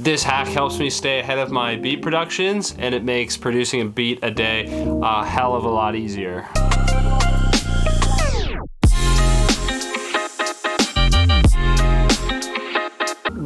This hack helps me stay ahead of my beat productions, and it makes producing a beat a day a hell of a lot easier.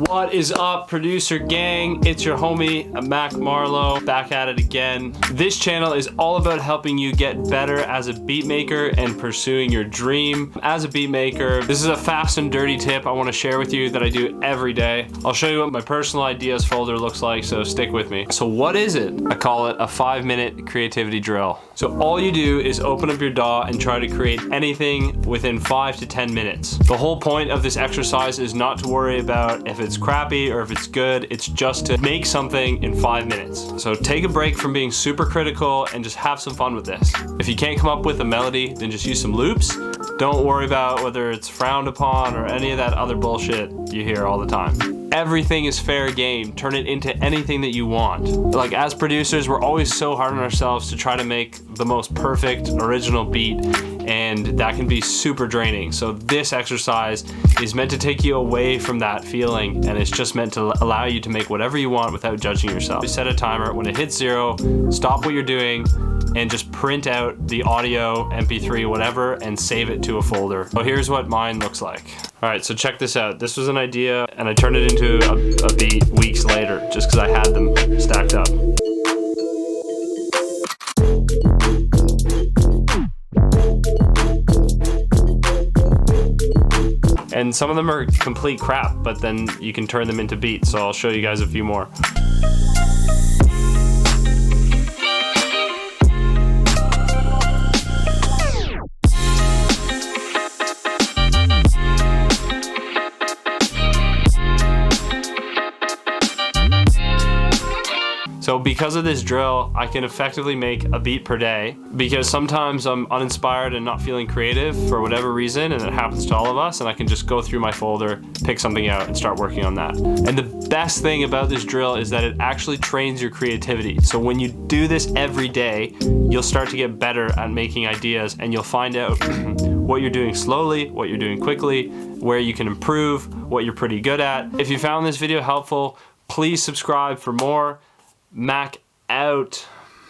What is up, producer gang? It's your homie Mac Marlowe, back at it again. This channel is all about helping you get better as a beat maker and pursuing your dream as a beat maker. This is a fast and dirty tip I want to share with you that I do every day. I'll show you what my personal ideas folder looks like, so stick with me. So what is it? I call it a 5-minute creativity drill. So all you do is open up your DAW and try to create anything within 5 to 10 minutes. The whole point of this exercise is not to worry about if it's crappy or if it's good. It's just to make something in 5 minutes. So take a break from being super critical and just have some fun with this. If you can't come up with a melody, then just use some loops. Don't worry about whether it's frowned upon or any of that other bullshit you hear all the time. Everything is fair game. Turn it into anything that you want. Like, as producers, we're always so hard on ourselves to try to make the most perfect original beat, and that can be super draining. So this exercise is meant to take you away from that feeling, and it's just meant to allow you to make whatever you want without judging yourself. You set a timer. When it hits 0, stop what you're doing and just print out the audio, MP3, whatever, and save it to a folder. So here's what mine looks like. All right, so check this out. This was an idea, and I turned it into a beat weeks later, just because I had them stacked up. And some of them are complete crap, but then you can turn them into beats, so I'll show you guys a few more. So because of this drill, I can effectively make a beat per day, because sometimes I'm uninspired and not feeling creative for whatever reason, and it happens to all of us, and I can just go through my folder, pick something out, and start working on that. And the best thing about this drill is that it actually trains your creativity. So when you do this every day, you'll start to get better at making ideas, and you'll find out what you're doing slowly, what you're doing quickly, where you can improve, what you're pretty good at. If you found this video helpful, please subscribe for more. Mac out.